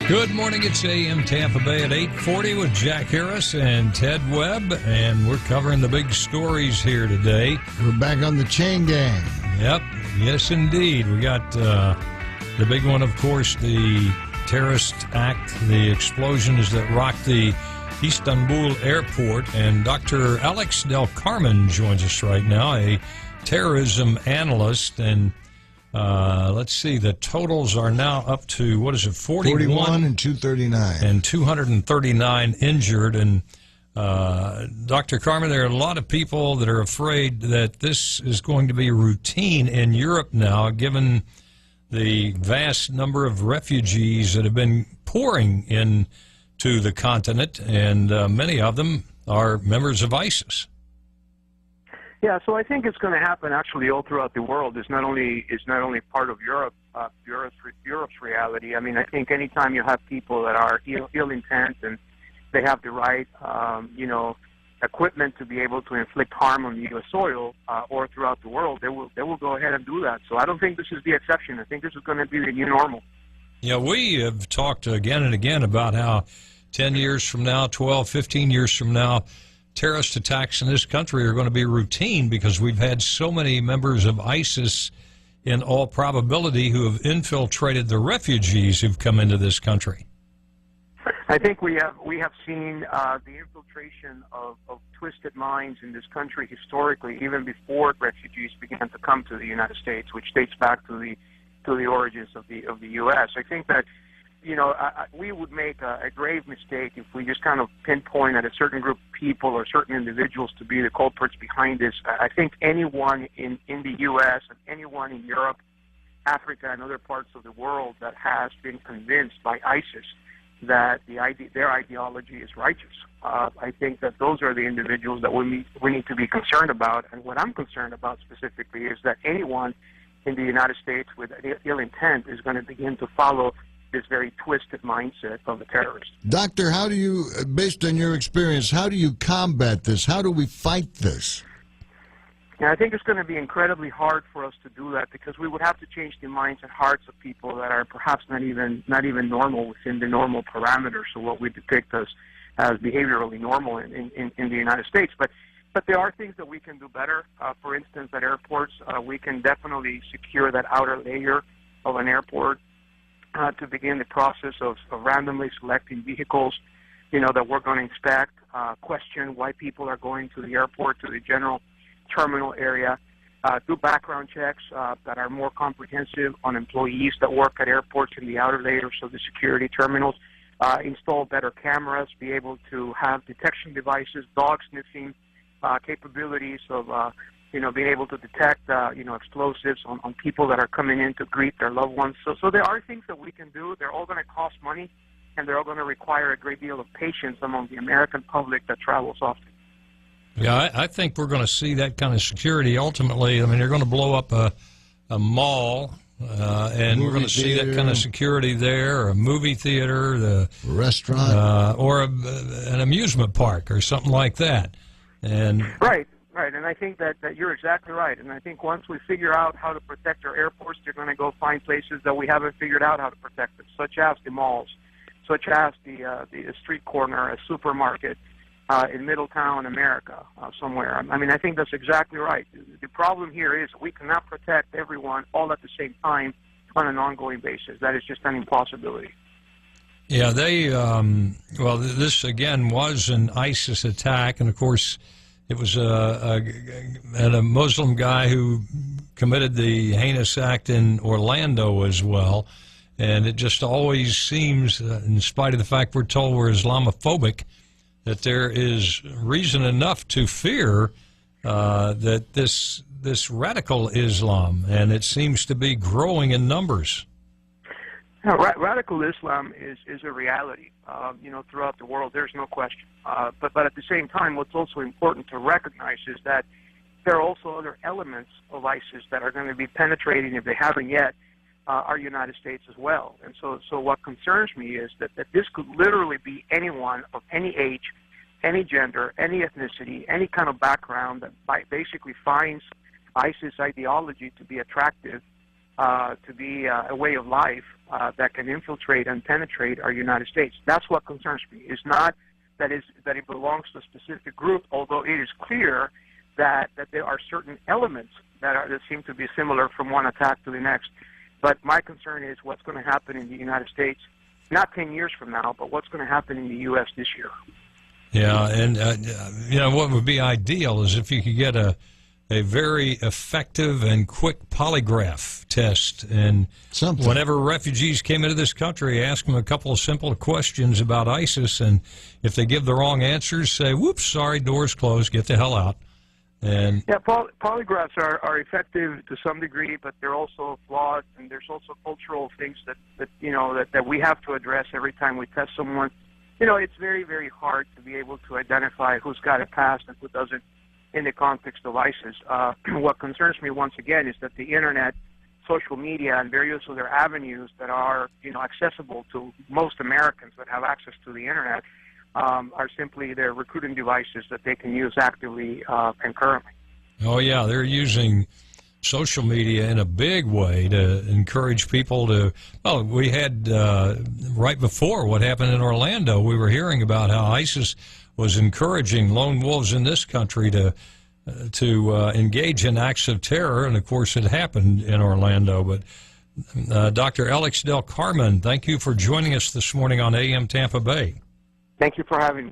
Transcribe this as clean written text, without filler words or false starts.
Good morning, it's AM Tampa Bay at 8:40 with Jack Harris and Ted Webb, and we're covering the big stories here today. We're back on the chain gang. Yep, yes indeed. We got the big one, of course, the terrorist act, the explosions that rocked the Istanbul Airport, and Dr. Alex Del Carmen joins us right now, a terrorism analyst, and let's see, the totals are now up to, what is it, 41 and 239. And 239 injured. And Dr. Carmen, there are a lot of people that are afraid that this is going to be routine in Europe now, given the vast number of refugees that have been pouring into the continent, and many of them are members of ISIS. Yeah, so I think it's going to happen actually all throughout the world. It's not only part of Europe, Europe's reality. I mean, I think anytime you have people that are ill intent and they have the right, equipment to be able to inflict harm on U.S. soil or throughout the world, they will go ahead and do that. So I don't think this is the exception. I think this is going to be the new normal. Yeah, we have talked again and again about how 10 years from now, 12, 15 years from now, terrorist attacks in this country are going to be routine because we've had so many members of ISIS, in all probability, who have infiltrated the refugees who've come into this country. I think we have seen the infiltration of twisted minds in this country historically, even before refugees began to come to the United States, which dates back to the origins of the U.S. I think that we would make a grave mistake if we just kind of pinpoint at a certain group of people or certain individuals to be the culprits behind this. I think anyone in the U.S. and anyone in Europe, Africa, and other parts of the world that has been convinced by ISIS that their ideology is righteous, I think that those are the individuals that we need to be concerned about. And what I'm concerned about specifically is that anyone in the United States with ill intent is going to begin to follow this very twisted mindset of the terrorists. Doctor, how do you, based on your experience, how do you combat this? How do we fight this? Yeah, I think it's going to be incredibly hard for us to do that because we would have to change the minds and hearts of people that are perhaps not even normal within the normal parameters of what we depict as behaviorally normal in the United States. But there are things that we can do better. For instance, at airports, we can definitely secure that outer layer of an airport to begin the process of randomly selecting vehicles, that we're going to inspect, question why people are going to the airport, to the general terminal area, do background checks that are more comprehensive on employees that work at airports in the outer layers of the security terminals, install better cameras, be able to have detection devices, dog sniffing capabilities of being able to detect, explosives on people that are coming in to greet their loved ones. So there are things that we can do. They're all going to cost money, and they're all going to require a great deal of patience among the American public that travels often. Yeah, I think we're going to see that kind of security ultimately. I mean, they're going to blow up a mall, and we're going to see that kind of security there, or a movie theater, a restaurant, or an amusement park or something like that. And Right, and I think that you're exactly right. And I think once we figure out how to protect our airports, they're going to go find places that we haven't figured out how to protect them, such as the malls, such as the street corner, a supermarket in Middletown, America, somewhere. I mean, I think that's exactly right. The problem here is we cannot protect everyone all at the same time on an ongoing basis. That is just an impossibility. Yeah, this again was an ISIS attack, and of course it was a Muslim guy who committed the heinous act in Orlando as well. And it just always seems, in spite of the fact we're told we're Islamophobic, that there is reason enough to fear that this radical Islam, and it seems to be growing in numbers. Now, radical Islam is a reality, throughout the world. There's no question. But at the same time, what's also important to recognize is that there are also other elements of ISIS that are going to be penetrating, if they haven't yet, our United States as well. And so what concerns me is that this could literally be anyone of any age, any gender, any ethnicity, any kind of background that basically finds ISIS ideology to be attractive to be a way of life that can infiltrate and penetrate our United States. That's what concerns me. It's not that it belongs to a specific group, although it is clear that there are certain elements that seem to be similar from one attack to the next. But my concern is what's going to happen in the United States, not 10 years from now, but what's going to happen in the U.S. this year. Yeah, and what would be ideal is if you could get a very effective and quick polygraph test, and whenever refugees came into this country, ask them a couple of simple questions about ISIS, and if they give the wrong answers, say, "Whoops, sorry, door's closed, get the hell out." And yeah, polygraphs are effective to some degree, but they're also flawed, and there's also cultural things that we have to address every time we test someone. It's very, very hard to be able to identify who's got a past and who doesn't in the context of ISIS. What concerns me once again is that the internet, social media, and various other avenues that are accessible to most Americans that have access to the internet are simply their recruiting devices that they can use actively and currently. Oh yeah, they're using social media in a big way to encourage people to. Well, we had right before what happened in Orlando, we were hearing about how ISIS was encouraging lone wolves in this country to engage in acts of terror, and of course it happened in Orlando. But Dr. Alex Del Carmen, thank you for joining us this morning on AM Tampa Bay. Thank you for having me.